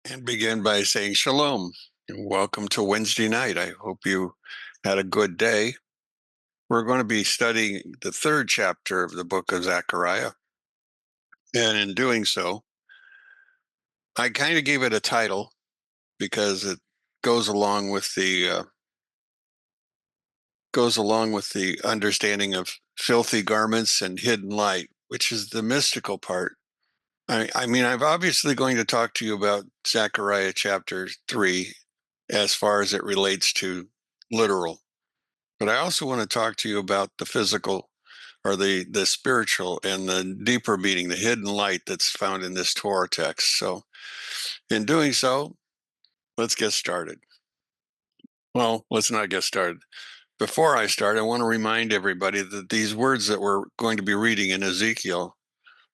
And begin by saying shalom and welcome to Wednesday night. I hope you had a good day. We're going to be studying the third chapter of the book of Zechariah. And in doing so, I kind of gave it a title because it goes along with the understanding of filthy garments and hidden light, which is the mystical part. I mean, I'm obviously going to talk to you about Zechariah chapter 3 as far as it relates to literal. But I also want to talk to you about the physical or the spiritual and the deeper meaning, the hidden light that's found in this Torah text. So in doing so, let's get started. Well, let's not get started. Before I start, I want to remind everybody that these words that we're going to be reading in Ezekiel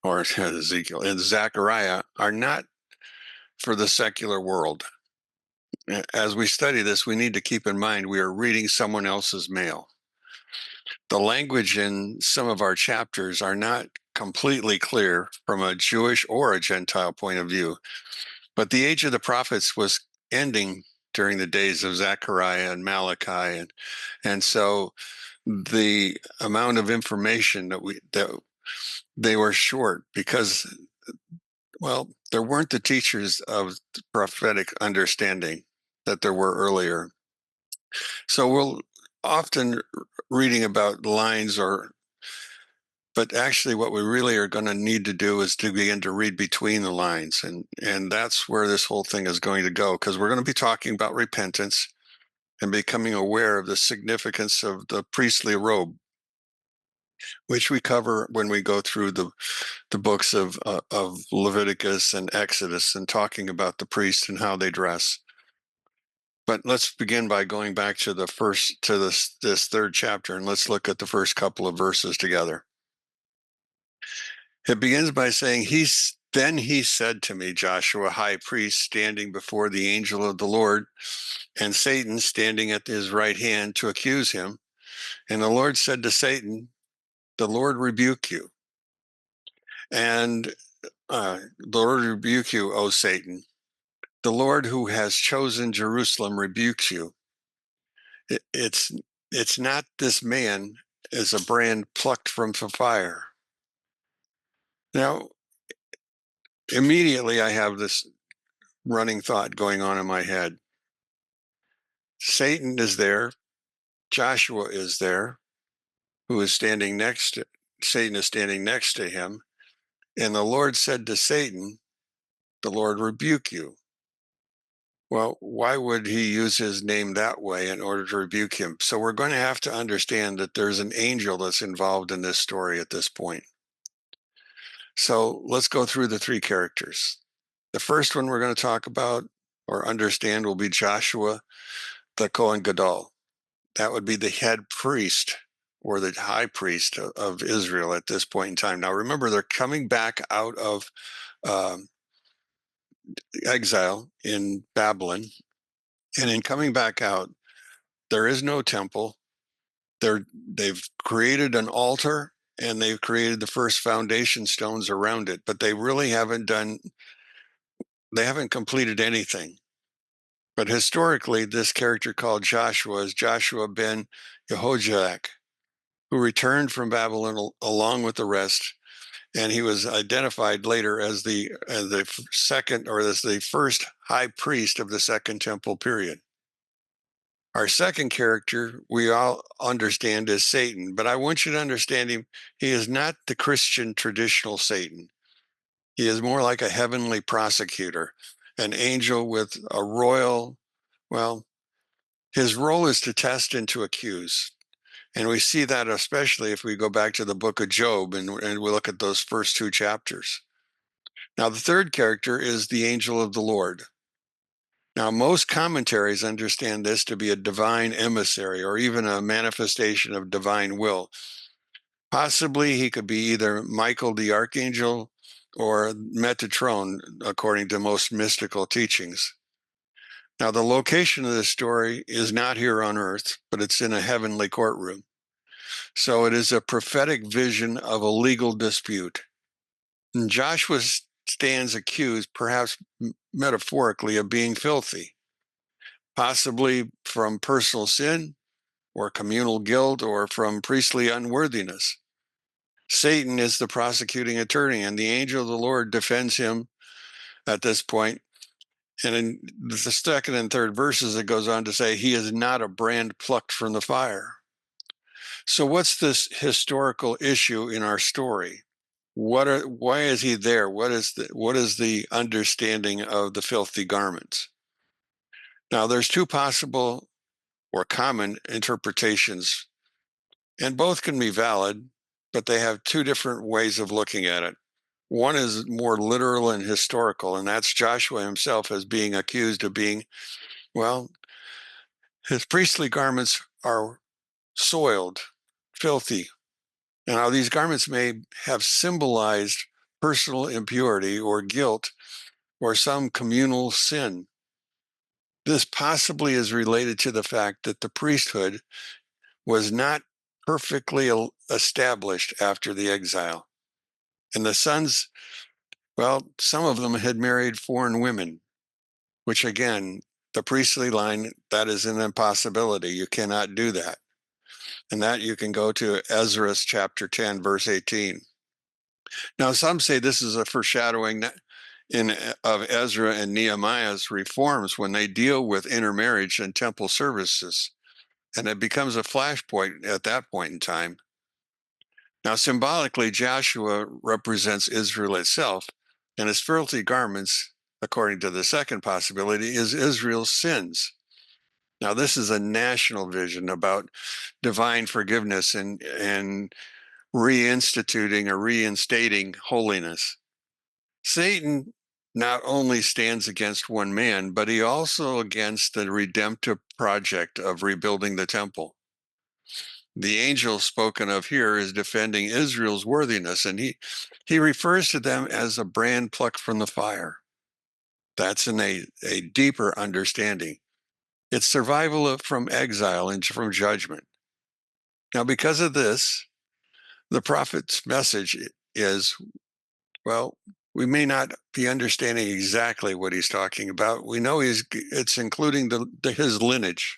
in Zechariah are not for the secular world. As we study this, we need to keep in mind we are reading someone else's mail. The language in some of our chapters are not completely clear from a Jewish or a Gentile point of view, but the age of the prophets was ending during the days of Zechariah and Malachi, and so the amount of information that they were short because, well, there weren't the teachers of prophetic understanding that there were earlier. So we'll often reading about lines but actually what we really are going to need to do is to begin to read between the lines. And that's where this whole thing is going to go, because we're going to be talking about repentance and becoming aware of the significance of the priestly robe, which we cover when we go through the books of Leviticus and Exodus and talking about the priests and how they dress. But let's begin by going back to this third chapter, and let's look at the first couple of verses together. It begins by saying, Then he said to me, Joshua, high priest, standing before the angel of the Lord, and Satan standing at his right hand to accuse him. And the Lord said to Satan, the Lord rebuke you. And the Lord rebuke you, O Satan. The Lord who has chosen Jerusalem rebukes you. It's not this man is a brand plucked from the fire. Now, immediately I have this running thought going on in my head. Satan is there. Joshua is there, Satan is standing next to him. And the Lord said to Satan, the Lord rebuke you. Well, why would he use his name that way in order to rebuke him? So we're going to have to understand that there's an angel that's involved in this story at this point. So let's go through the three characters. The first one we're going to talk about or understand will be Joshua, the Kohen Gadol. That would be the head priest or the high priest of Israel at this point in time. Now, remember, they're coming back out of exile in Babylon. And in coming back out, there is no temple. They've created an altar and they've created the first foundation stones around it, but they really haven't completed anything. But historically, this character called Joshua is Joshua ben Jehozadak, who returned from Babylon along with the rest, and he was identified later as the second or as the first high priest of the Second Temple period. Our second character we all understand as Satan, but I want you to understand him. He is not the Christian traditional Satan. He is more like a heavenly prosecutor, an angel with a royal, well, his role is to test and to accuse. And we see that especially if we go back to the book of Job and we look at those first two chapters. Now, the third character is the angel of the Lord. Now, most commentaries understand this to be a divine emissary or even a manifestation of divine will. Possibly he could be either Michael the archangel or Metatron, according to most mystical teachings. Now, the location of this story is not here on earth, but it's in a heavenly courtroom. So it is a prophetic vision of a legal dispute. And Joshua stands accused, perhaps metaphorically of being filthy, possibly from personal sin or communal guilt or from priestly unworthiness. Satan is the prosecuting attorney, and the angel of the Lord defends him at this point. And in the second and third verses, it goes on to say, he is not a brand plucked from the fire. So what's this historical issue in our story? Why is he there? What is the understanding of the filthy garments? Now, there's two possible or common interpretations, and both can be valid, but they have two different ways of looking at it. One is more literal and historical, and that's Joshua himself as being accused of being, well, his priestly garments are soiled, filthy. Now, these garments may have symbolized personal impurity or guilt or some communal sin. This possibly is related to the fact that the priesthood was not perfectly established after the exile. And the sons, well, some of them had married foreign women, which again, the priestly line, that is an impossibility. You cannot do that. And that you can go to Ezra chapter 10, verse 18. Now, some say this is a foreshadowing of Ezra and Nehemiah's reforms when they deal with intermarriage and temple services. And it becomes a flashpoint at that point in time. Now, symbolically, Joshua represents Israel itself, and his filthy garments, according to the second possibility, is Israel's sins. Now, this is a national vision about divine forgiveness and reinstituting or reinstating holiness. Satan not only stands against one man, but he also against the redemptive project of rebuilding the temple. The angel spoken of here is defending Israel's worthiness, and he refers to them as a brand plucked from the fire. That's in a deeper understanding. It's survival from exile and from judgment. Now, because of this, the prophet's message is, well, we may not be understanding exactly what he's talking about. We know it's including his lineage.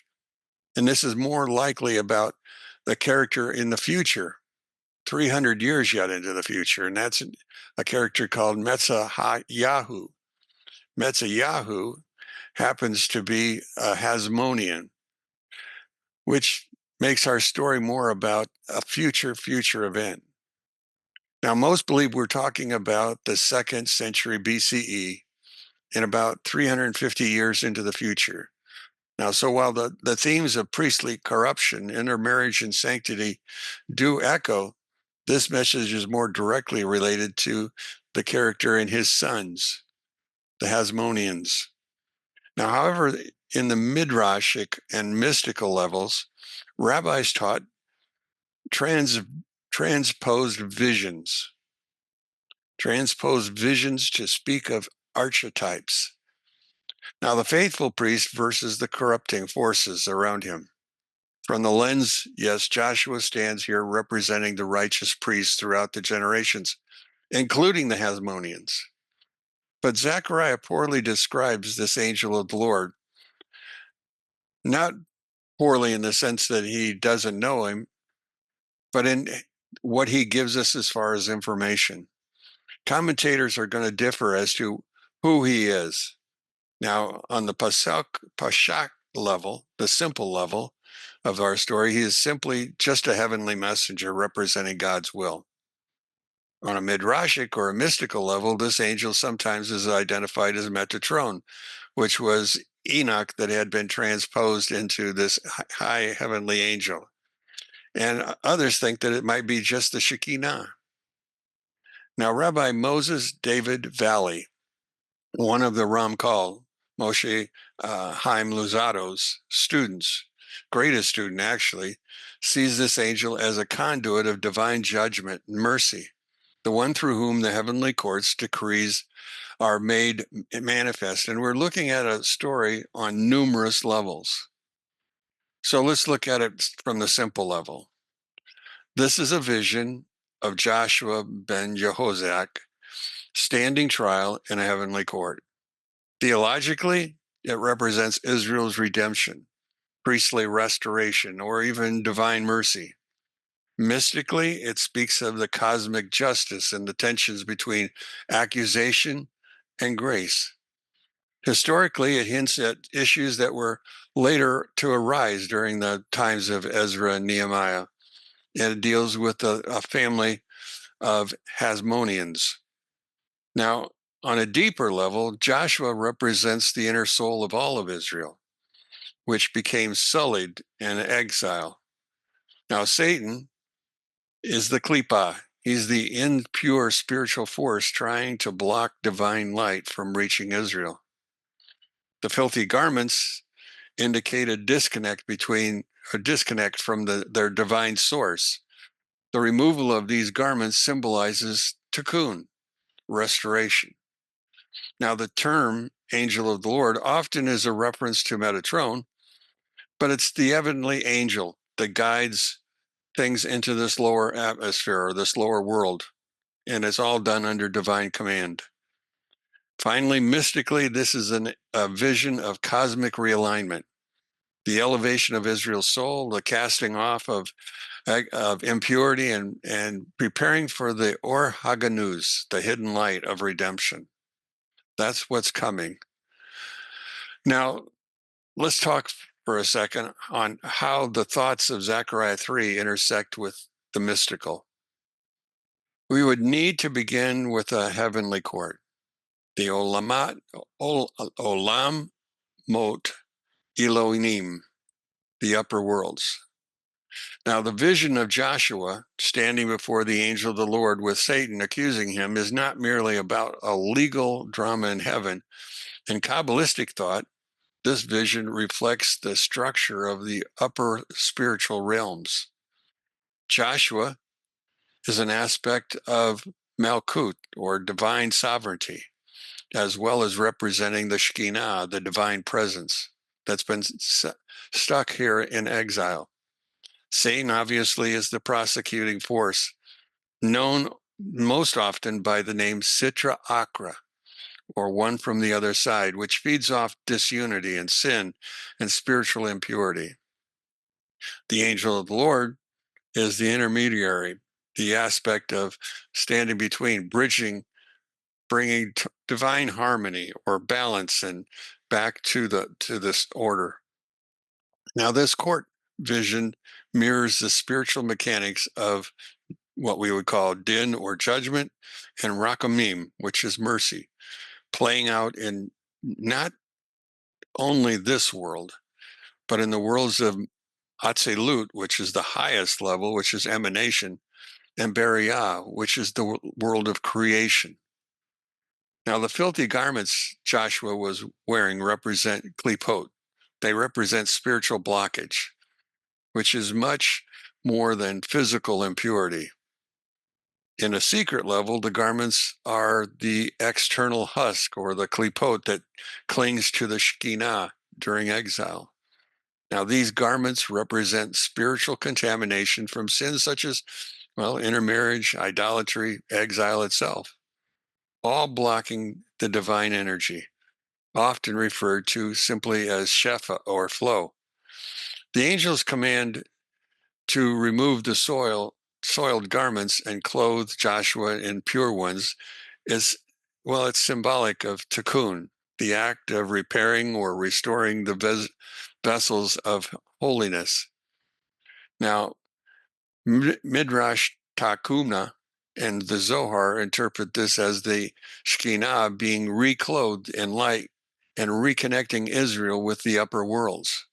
And this is more likely about the character in the future, 300 years yet into the future. And that's a character called Metzayahu. Metzayahu happens to be a Hasmonean, which makes our story more about a future event. Now, most believe we're talking about the 2nd century BCE and about 350 years into the future. Now, so while the themes of priestly corruption, intermarriage, and sanctity do echo, this message is more directly related to the character and his sons, the Hasmoneans. Now, however, in the midrashic and mystical levels, rabbis taught transposed visions to speak of archetypes. Now, the faithful priest versus the corrupting forces around him. From the lens, yes, Joshua stands here representing the righteous priests throughout the generations, including the Hasmoneans. But Zechariah poorly describes this angel of the Lord, not poorly in the sense that he doesn't know him, but in what he gives us as far as information. Commentators are going to differ as to who he is. Now, on the Pashak level, the simple level of our story, he is simply just a heavenly messenger representing God's will. On a midrashic or a mystical level, this angel sometimes is identified as Metatron, which was Enoch that had been transposed into this high heavenly angel. And others think that it might be just the Shekinah. Now, Rabbi Moses David Valley, one of the Ramchal, Moshe Chaim Luzzatto's students, greatest student actually, sees this angel as a conduit of divine judgment and mercy, the one through whom the heavenly court's decrees are made manifest. And we're looking at a story on numerous levels. So let's look at it from the simple level. This is a vision of Joshua ben Jehozadak standing trial in a heavenly court. Theologically, it represents Israel's redemption, priestly restoration, or even divine mercy. Mystically, it speaks of the cosmic justice and the tensions between accusation and grace. Historically, it hints at issues that were later to arise during the times of Ezra and Nehemiah. And it deals with a family of Hasmoneans. Now, on a deeper level, Joshua represents the inner soul of all of Israel, which became sullied in exile. Now, Satan is the klipa. He's the impure spiritual force trying to block divine light from reaching Israel. The filthy garments indicate a disconnect from their divine source. The removal of these garments symbolizes tikkun, restoration. Now, the term angel of the Lord often is a reference to Metatron, but it's the heavenly angel that guides things into this lower atmosphere or this lower world, and it's all done under divine command. Finally, mystically, this is a vision of cosmic realignment, the elevation of Israel's soul, the casting off of impurity, and preparing for the Or Haganuz, the hidden light of redemption. That's what's coming. Now, let's talk for a second on how the thoughts of Zechariah 3 intersect with the mystical. We would need to begin with a heavenly court, the Olam Mot Elohim, the upper worlds. Now, the vision of Joshua standing before the angel of the Lord with Satan accusing him is not merely about a legal drama in heaven. In Kabbalistic thought, this vision reflects the structure of the upper spiritual realms. Joshua is an aspect of Malkut, or divine sovereignty, as well as representing the Shekinah, the divine presence that's been stuck here in exile. Satan obviously is the prosecuting force, known most often by the name Sitra Akra, or one from the other side, which feeds off disunity and sin and spiritual impurity. The angel of the Lord is the intermediary, the aspect of standing between, bridging, bringing divine harmony or balance and back to this order. Now, this court vision mirrors the spiritual mechanics of what we would call din or judgment, and rakamim, which is mercy, playing out in not only this world, but in the worlds of Atzilut, which is the highest level, which is emanation, and Beriah, which is the world of creation. Now, the filthy garments Joshua was wearing represent klipot. They represent spiritual blockage, which is much more than physical impurity. In a secret level, the garments are the external husk or the klipot that clings to the Shekinah during exile. Now, these garments represent spiritual contamination from sins such as, intermarriage, idolatry, exile itself, all blocking the divine energy, often referred to simply as shefa or flow. The angels command to remove the soiled garments and clothe Joshua in pure ones it's symbolic of tikkun, the act of repairing or restoring the vessels of holiness. Now, Midrash Takuna and the Zohar interpret this as the Shekinah being reclothed in light and reconnecting Israel with the upper worlds.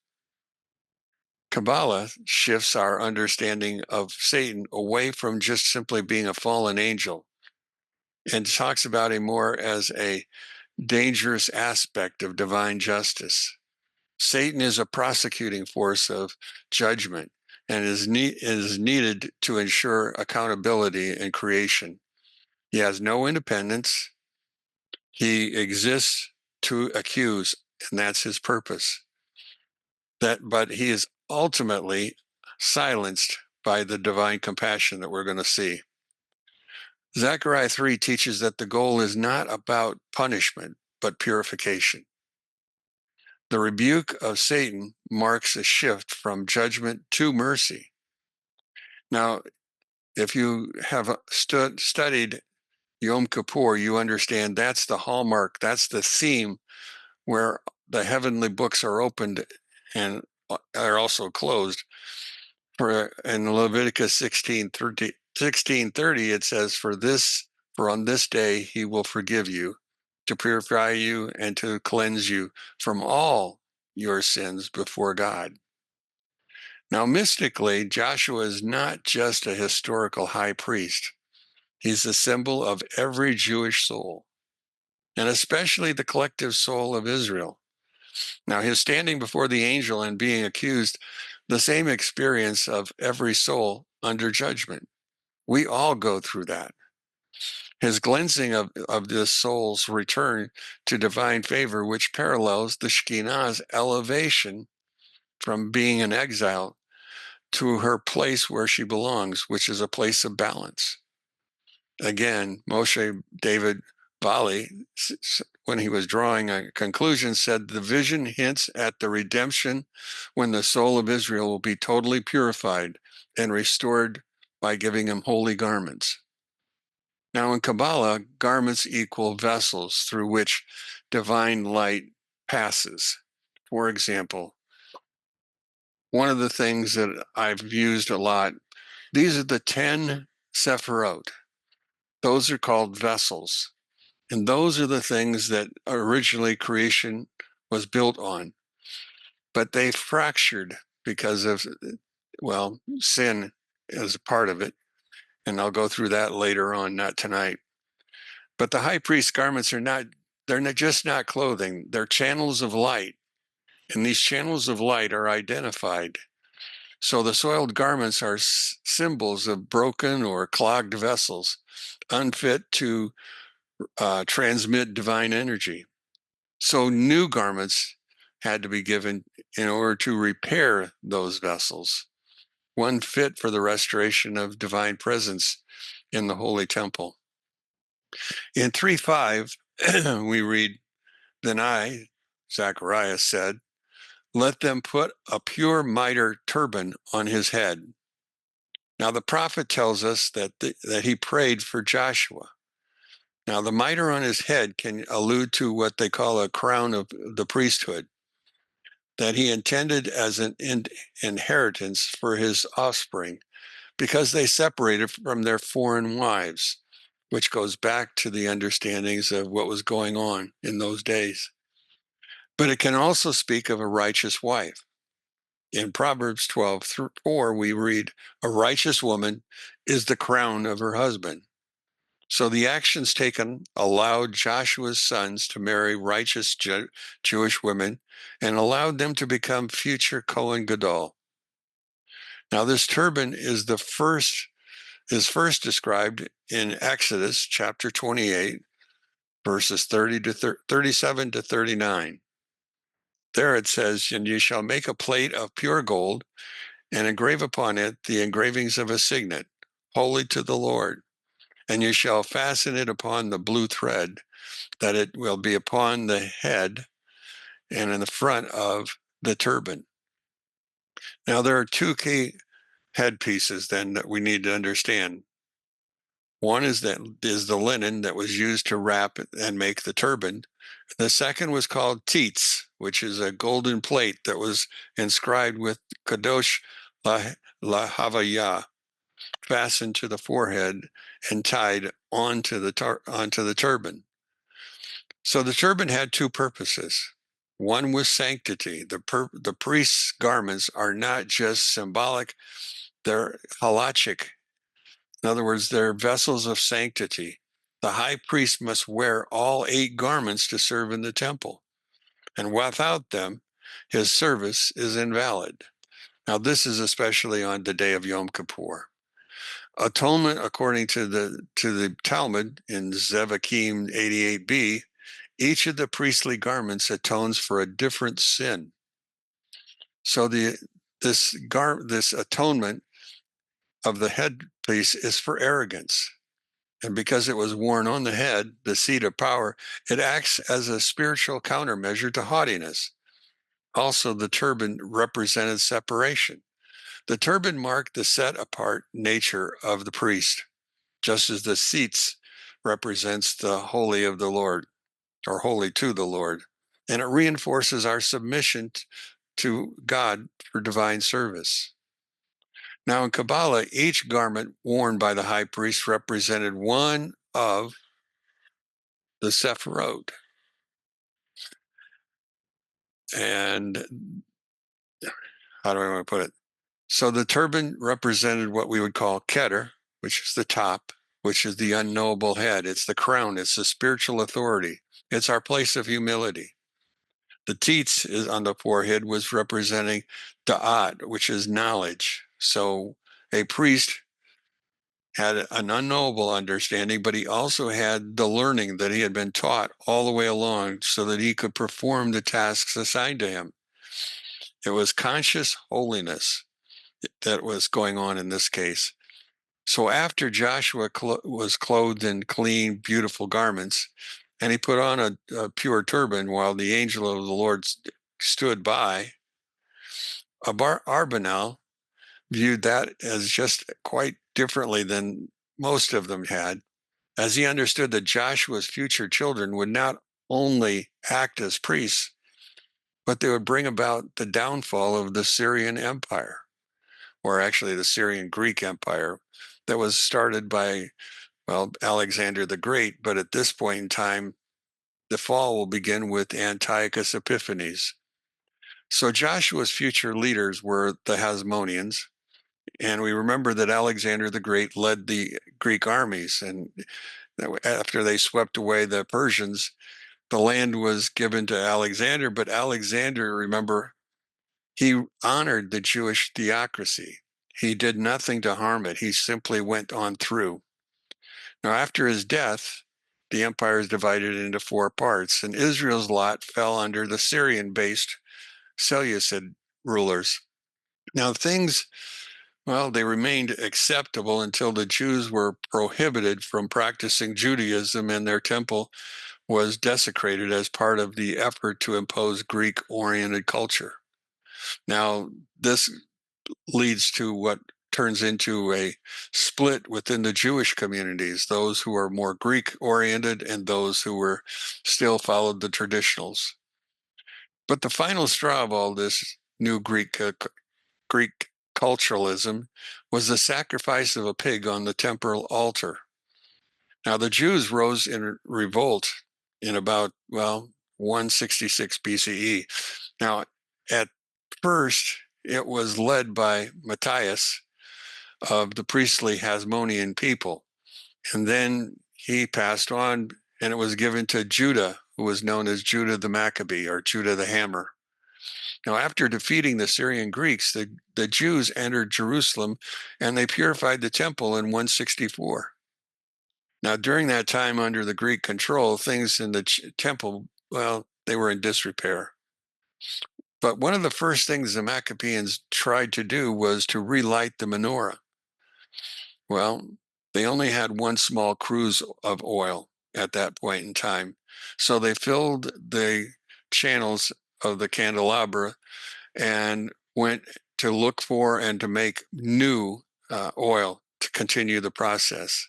Kabbalah shifts our understanding of Satan away from just simply being a fallen angel and talks about him more as a dangerous aspect of divine justice. Satan is a prosecuting force of judgment and is needed to ensure accountability in creation. He has no independence. He exists to accuse, and that's his purpose. But he is ultimately silenced by the divine compassion that we're going to see. Zechariah 3 teaches that the goal is not about punishment, but purification. The rebuke of Satan marks a shift from judgment to mercy. Now, if you have studied Yom Kippur, you understand that's the hallmark, that's the theme where the heavenly books are opened and are also closed. For in Leviticus 16:30, it says, for on this day he will forgive you, to purify you and to cleanse you from all your sins before God. Now, mystically, Joshua is not just a historical high priest. He's the symbol of every Jewish soul, and especially the collective soul of Israel. Now, his standing before the angel and being accused, the same experience of every soul under judgment. We all go through that. His cleansing of this soul's return to divine favor, which parallels the Shekinah's elevation from being an exile to her place where she belongs, which is a place of balance. Again, Moshe David Bali, when he was drawing a conclusion, said the vision hints at the redemption when the soul of Israel will be totally purified and restored by giving him holy garments. Now, in Kabbalah, garments equal vessels through which divine light passes. For example, one of the things that I've used a lot, these are the 10 Sephirot. Those are called vessels. And those are the things that originally creation was built on. But they fractured because of, well, sin is a part of it. And I'll go through that later on, not tonight. But the high priest's garments they're just not clothing, they're channels of light. And these channels of light are identified. So the soiled garments are symbols of broken or clogged vessels, unfit to transmit divine energy. So new garments had to be given in order to repair those vessels, one fit for the restoration of divine presence in the holy temple. In 3:5, we read, Then I, Zechariah, said, let them put a pure mitre turban on his head. Now the prophet tells us that he prayed for Joshua. Now the mitre on his head can allude to what they call a crown of the priesthood, that he intended as an inheritance for his offspring because they separated from their foreign wives, which goes back to the understandings of what was going on in those days. But it can also speak of a righteous wife. In Proverbs 12:4, we read, a righteous woman is the crown of her husband. So the actions taken allowed Joshua's sons to marry righteous Jewish women and allowed them to become future Kohen Gadol. Now this turban is first described in Exodus chapter 28, verses 37 to 39. There it says, and you shall make a plate of pure gold and engrave upon it the engravings of a signet, holy to the Lord. And you shall fasten it upon the blue thread, that it will be upon the head and in the front of the turban. Now, there are two key headpieces then that we need to understand. One is the linen that was used to wrap and make the turban. The second was called teats, which is a golden plate that was inscribed with Kadosh Lahavayah, fastened to the forehead and tied onto the turban. So the turban had two purposes. One was sanctity. The priest's garments are not just symbolic, they're halachic. In other words, they're vessels of sanctity. The high priest must wear all 8 garments to serve in the temple, and without them, his service is invalid. Now, this is especially on the day of Yom Kippur. Atonement, according to the Talmud in Zevakim 88b, each of the priestly garments atones for a different sin. So this atonement of the headpiece is for arrogance. And because it was worn on the head, the seat of power, it acts as a spiritual countermeasure to haughtiness. Also, the turban represented separation. The turban marked the set apart nature of the priest, just as the seats represents the holy of the Lord, or holy to the Lord. And it reinforces our submission to God for divine service. Now, in Kabbalah, each garment worn by the high priest represented one of the Sephirot. And how do I want to put it? So the turban represented what we would call Keter, which is the top, which is the unknowable head. It's the crown. It's the spiritual authority. It's our place of humility. The teats is on the forehead was representing Da'at, which is knowledge. So a priest had an unknowable understanding, but he also had the learning that he had been taught all the way along so that he could perform the tasks assigned to him. It was conscious holiness that was going on in this case. So after Joshua was clothed in clean, beautiful garments, and he put on a pure turban while the angel of the Lord stood by, Arbanel viewed that as just quite differently than most of them had, as he understood that Joshua's future children would not only act as priests, but they would bring about the downfall of the Syrian Empire, or actually the Syrian Greek Empire that was started by, well, Alexander the Great. But at this point in time, the fall will begin with Antiochus Epiphanes. So Joshua's future leaders were the Hasmoneans. And we remember that Alexander the Great led the Greek armies. And after they swept away the Persians, the land was given to Alexander. But Alexander, remember, he honored the Jewish theocracy. He did nothing to harm it. He simply went on through. Now, after his death, the empire is divided into four parts, and Israel's lot fell under the Syrian-based Seleucid rulers. Now, things, well, they remained acceptable until the Jews were prohibited from practicing Judaism and their temple was desecrated as part of the effort to impose Greek-oriented culture. Now, this leads to what turns into a split within the Jewish communities, those who are more Greek oriented and those who were still followed the traditionals. But the final straw of all this new Greek culturalism was the sacrifice of a pig on the temple altar. Now the Jews rose in revolt in about, well, 166 BCE. Now at first it was led by Matthias of the priestly Hasmonean people. And then he passed on, and it was given to Judah, who was known as Judah the Maccabee, or Judah the Hammer. Now, after defeating the Syrian Greeks, the Jews entered Jerusalem, and they purified the temple in 164. Now, during that time under the Greek control, things in the temple, well, they were in disrepair. But one of the first things the Maccabees tried to do was to relight the menorah. Well, they only had one small cruse of oil at that point in time. So they filled the channels of the candelabra and went to look for and to make new oil to continue the process.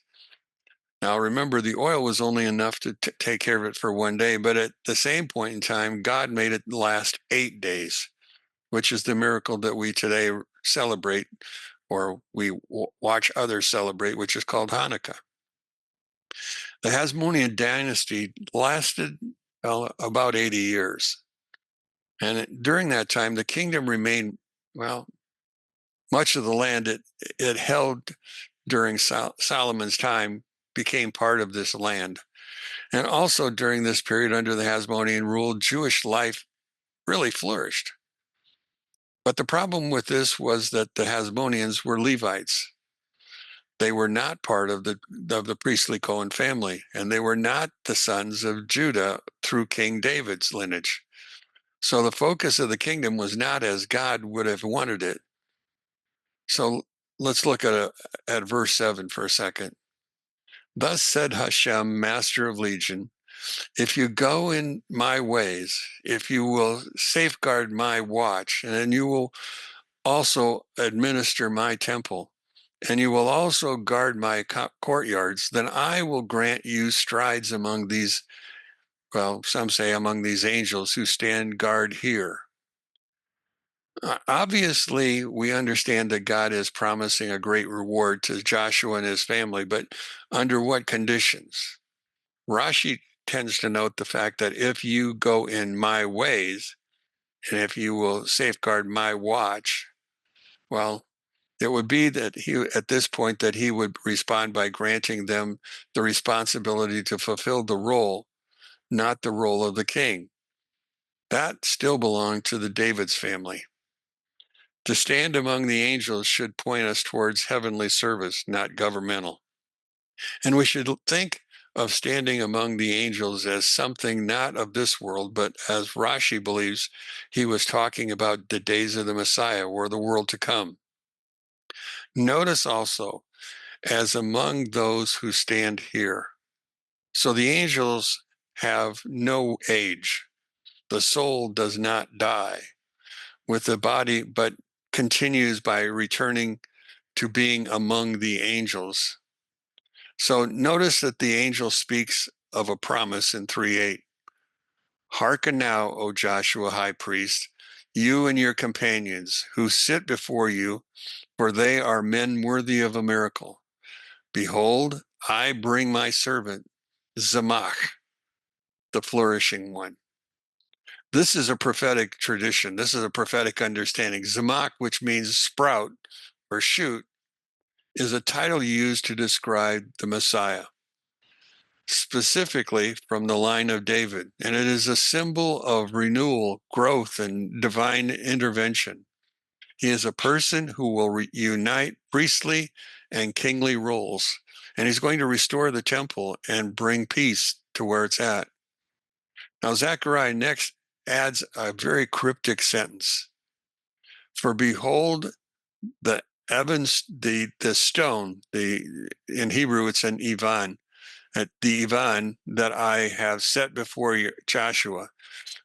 Now, remember, the oil was only enough to take care of it for one day, but at the same point in time, God made it last 8 days, which is the miracle that we today celebrate, or we watch others celebrate, which is called Hanukkah. The Hasmonean dynasty lasted about 80 years. And during that time, the kingdom remained, well, much of the land it held during Solomon's time became part of this land. And also during this period under the Hasmonean rule, Jewish life really flourished. But the problem with this was that the Hasmoneans were Levites. They were not part of the priestly Cohen family, and they were not the sons of Judah through King David's lineage. So the focus of the kingdom was not as God would have wanted it. So let's look at verse 7 for a second. Thus said Hashem, master of legion, if you go in my ways, if you will safeguard my watch, and then you will also administer my temple, and you will also guard my courtyards, then I will grant you strides among these, well, some say among these angels who stand guard here. Obviously, we understand that God is promising a great reward to Joshua and his family, but under what conditions? Rashi tends to note the fact that if you go in my ways, and if you will safeguard my watch, well, it would be that he, at this point, that he would respond by granting them the responsibility to fulfill the role, not the role of the king. That still belonged to the David's family. To stand among the angels should point us towards heavenly service, not governmental. And we should think of standing among the angels as something not of this world, but as Rashi believes he was talking about the days of the Messiah or the world to come. Notice also, as among those who stand here. So the angels have no age. The soul does not die with the body, but continues by returning to being among the angels. So notice that the angel speaks of a promise in 3:8. Hearken now, O Joshua high priest, you and your companions who sit before you, for they are men worthy of a miracle. Behold, I bring my servant, Zamach, the flourishing one. This is a prophetic tradition. This is a prophetic understanding. Zamach, which means sprout or shoot, is a title used to describe the Messiah, specifically from the line of David, and it is a symbol of renewal, growth, and divine intervention. He is a person who will unite priestly and kingly roles, and he's going to restore the temple and bring peace to where it's at. Now, Zechariah next adds a very cryptic sentence. For behold, the Evans, the stone, in Hebrew it's an Ivan, the Ivan that I have set before you, Joshua.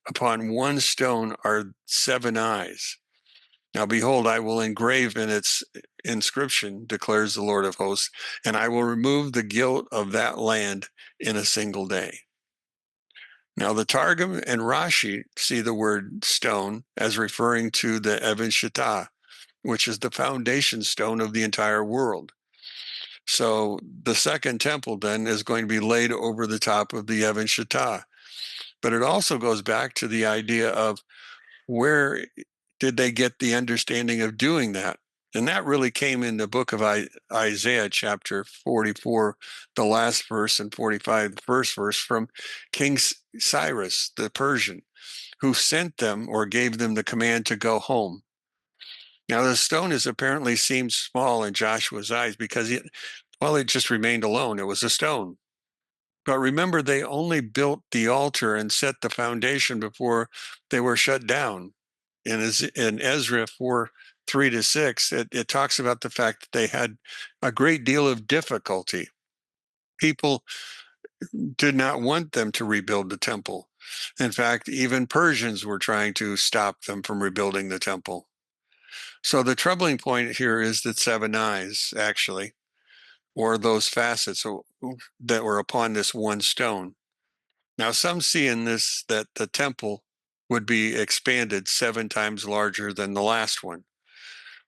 Upon one stone are 7 eyes. Now, behold, I will engrave in its inscription, declares the Lord of hosts, and I will remove the guilt of that land in a single day. Now, the Targum and Rashi see the word stone as referring to the Evan Shittah, which is the foundation stone of the entire world. So the second temple then is going to be laid over the top of the Evan Shittah. But it also goes back to the idea of where did they get the understanding of doing that? And that really came in the book of Isaiah, chapter 44, the last verse, and 45, the first verse, from King Cyrus, the Persian, who sent them or gave them the command to go home. Now, the stone is apparently seemed small in Joshua's eyes because it just remained alone. It was a stone. But remember, they only built the altar and set the foundation before they were shut down. In Ezra 4:3-6, it talks about the fact that they had a great deal of difficulty. People did not want them to rebuild the temple. In fact, even Persians were trying to stop them from rebuilding the temple. So the troubling point here is that 7 eyes, actually, or those facets that were upon this one stone. Now, some see in this that the temple would be expanded 7 times larger than the last one.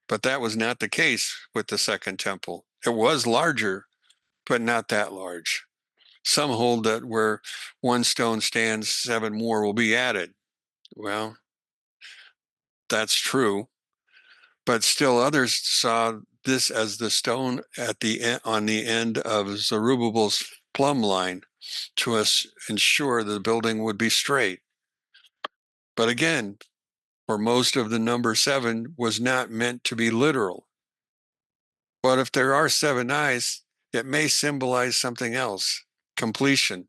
But that was not the case with the second temple. It was larger, but not that large. Some hold that where one stone stands, 7 more will be added. Well, that's true. But still others saw this as the stone on the end of Zerubbabel's plumb line to ensure the building would be straight. But again, for most of the number 7 was not meant to be literal. But if there are 7 eyes, it may symbolize something else: completion,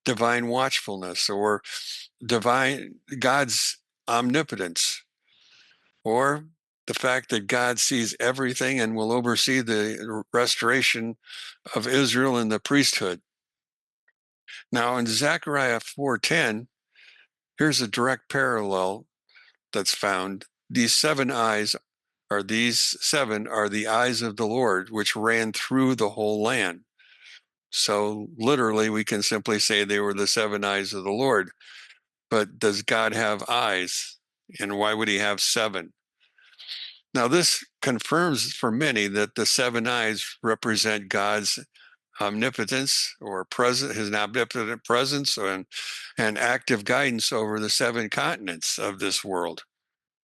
divine watchfulness, or divine God's omnipotence, or the fact that God sees everything and will oversee the restoration of Israel and the priesthood. Now in Zechariah 4:10, here's a direct parallel that's found. These seven are the eyes of the Lord, which ran through the whole land. So literally, we can simply say they were the seven eyes of the Lord. But does God have eyes? And why would he have seven? Now, this confirms for many that the seven eyes represent God's omnipotence or his omnipotent presence and active guidance over the seven continents of this world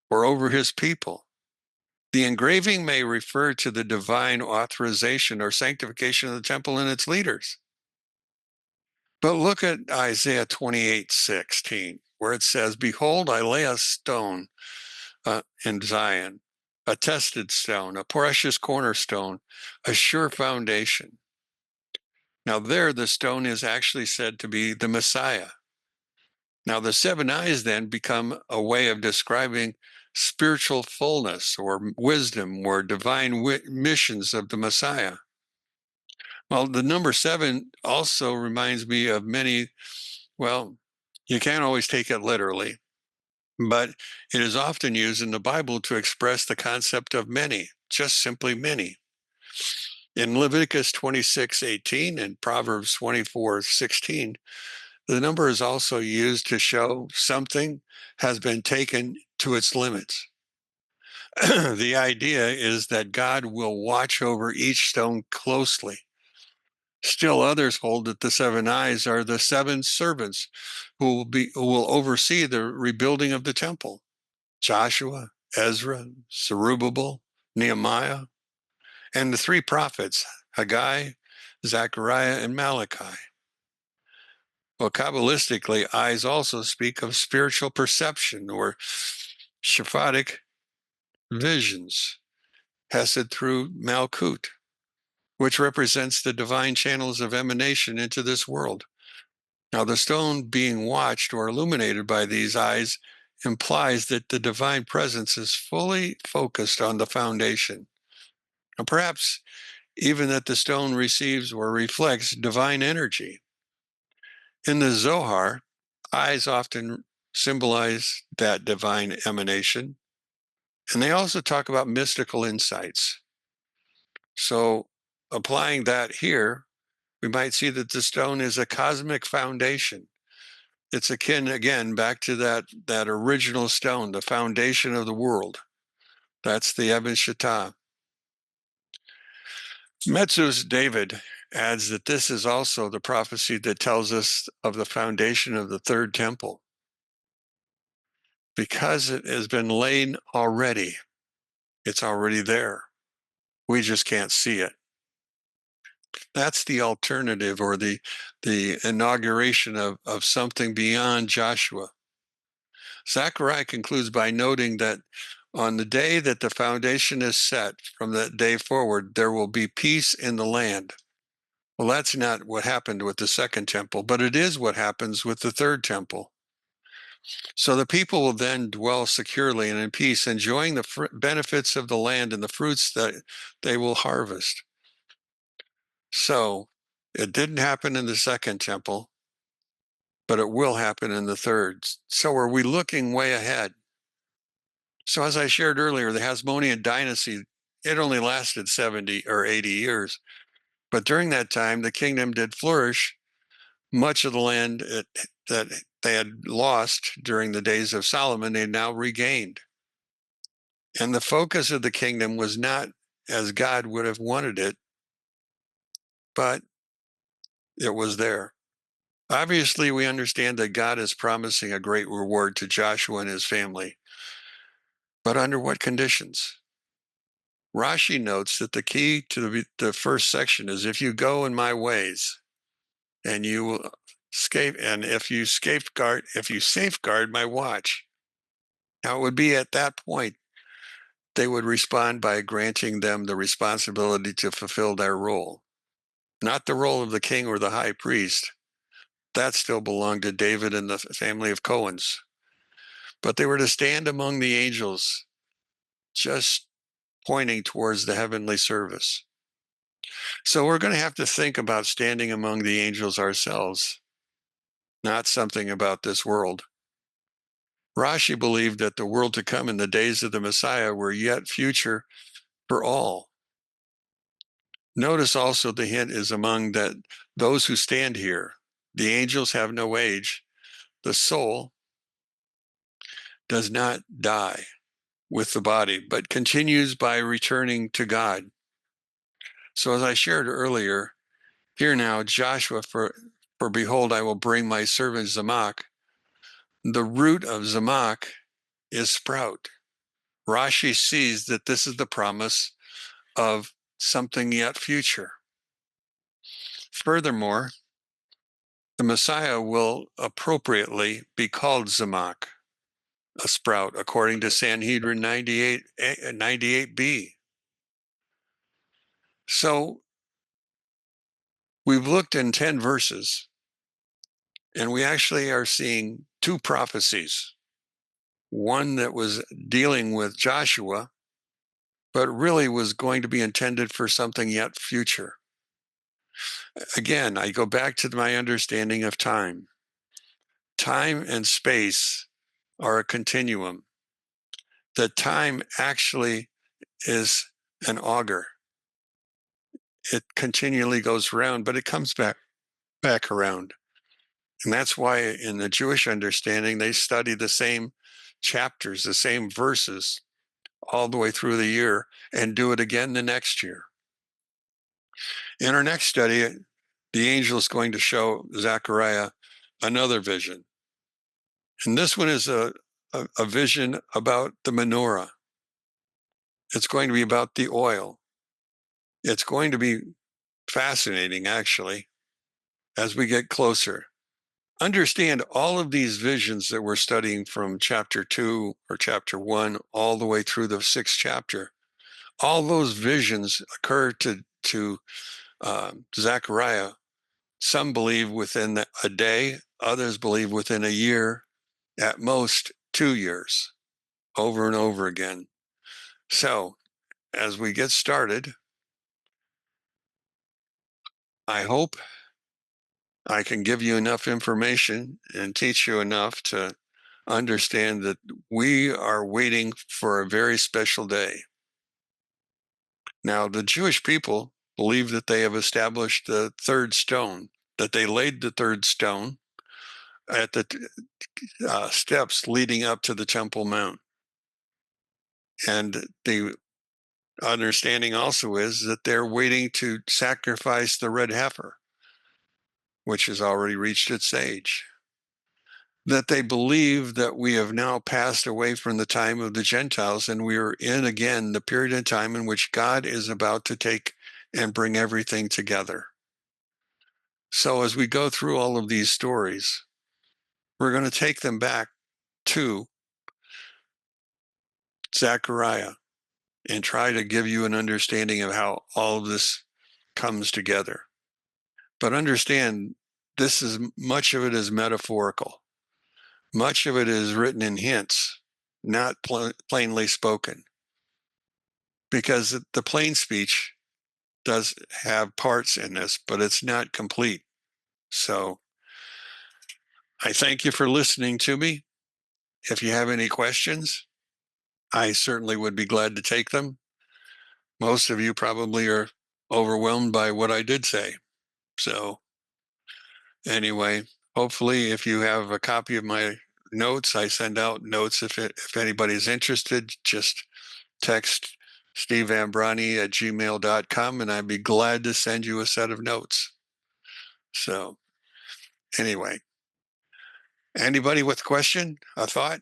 or over his people. The engraving may refer to the divine authorization or sanctification of the temple and its leaders. But look at Isaiah 28:16, where it says, "Behold, I lay a stone in Zion, a tested stone, a precious cornerstone, a sure foundation." Now there, the stone is actually said to be the Messiah. Now the seven eyes then become a way of describing spiritual fullness or wisdom or divine missions of the Messiah. Well, the number seven also reminds me of many, well, you can't always take it literally, but it is often used in the Bible to express the concept of many, just simply many. In Leviticus 26:18 and Proverbs 24:16, the number is also used to show something has been taken to its limits. The idea is that God will watch over each stone closely. Still others hold that the seven eyes are the seven servants who will oversee the rebuilding of the temple. Joshua, Ezra, Zerubbabel, Nehemiah, and the three prophets, Haggai, Zechariah, and Malachi. Well, Kabbalistically, eyes also speak of spiritual perception or Shaphatic visions, Hesed through Malkut, which represents the divine channels of emanation into this world. Now, the stone being watched or illuminated by these eyes implies that the divine presence is fully focused on the foundation. And perhaps even that the stone receives or reflects divine energy. In the Zohar, eyes often symbolize that divine emanation, and they also talk about mystical insights. So, applying that here, we might see that the stone is a cosmic foundation. It's akin again back to that original stone, the foundation of the world. That's the Eben Shetah. Metzu's David adds that this is also the prophecy that tells us of the foundation of the third temple. Because it has been laid already, it's already there. We just can't see it. That's the alternative or the inauguration of something beyond Joshua. Zechariah concludes by noting that on the day that the foundation is set, from that day forward, there will be peace in the land. Well, that's not what happened with the second temple, but it is what happens with the third temple. So the people will then dwell securely and in peace, enjoying the benefits of the land and the fruits that they will harvest. So it didn't happen in the second temple, but it will happen in the third. So are we looking way ahead? So as I shared earlier, the Hasmonean dynasty, it only lasted 70 or 80 years. But during that time, the kingdom did flourish. Much of the land that they had lost during the days of Solomon, they now regained. And the focus of the kingdom was not as God would have wanted it, but it was there. Obviously, we understand that God is promising a great reward to Joshua and his family. But under what conditions? Rashi notes that the key to the first section is if you go in my ways and you will escape, and if you safeguard my watch. Now it would be at that point they would respond by granting them the responsibility to fulfill their role, not the role of the king or the high priest. That still belonged to David and the family of Cohens. But they were to stand among the angels just pointing towards the heavenly service. So we're going to have to think about standing among the angels ourselves, not something about this world. Rashi believed that the world to come in the days of the Messiah were yet future for all. Notice also the hint is among that those who stand here. The angels have no age. The soul does not die with the body, but continues by returning to God. So as I shared earlier, hear now, Joshua, for behold, I will bring my servant Zamach. The root of Zamach is sprout. Rashi sees that this is the promise of something yet future. Furthermore, the Messiah will appropriately be called Zamach, a sprout, according to Sanhedrin 98b. So we've looked in 10 verses, and we actually are seeing two prophecies. One that was dealing with Joshua, but really was going to be intended for something yet future. Again, I go back to my understanding of time. Time and space are a continuum. The time actually is an auger. It continually goes around, but it comes back around. And that's why in the Jewish understanding, they study the same chapters, the same verses all the way through the year and do it again the next year. In our next study, the angel is going to show Zechariah another vision. And this one is a vision about the menorah. It's going to be about the oil. It's going to be fascinating, actually, as we get closer. Understand all of these visions that we're studying from chapter 2 or chapter 1 all the way through the 6th chapter. All those visions occur to Zechariah. Some believe within a day, others believe within a year, at most 2 years, over and over again. So as we get started, I hope I can give you enough information and teach you enough to understand that we are waiting for a very special day. Now, the Jewish people believe that they have established the third stone, that they laid the third stone at the steps leading up to the Temple Mount. And the understanding also is that they're waiting to sacrifice the red heifer, which has already reached its age. That they believe that we have now passed away from the time of the Gentiles and we are in again the period of time in which God is about to take and bring everything together. So as we go through all of these stories, we're going to take them back to Zechariah and try to give you an understanding of how all of this comes together. But understand, much of it is metaphorical. Much of it is written in hints, not plainly spoken. Because the plain speech does have parts in this, but it's not complete. So I thank you for listening to me. If you have any questions, I certainly would be glad to take them. Most of you probably are overwhelmed by what I did say. So anyway, hopefully if you have a copy of my notes, I send out notes if anybody's interested, just text stevambrani@gmail.com and I'd be glad to send you a set of notes. So anyway, anybody with a question, a thought?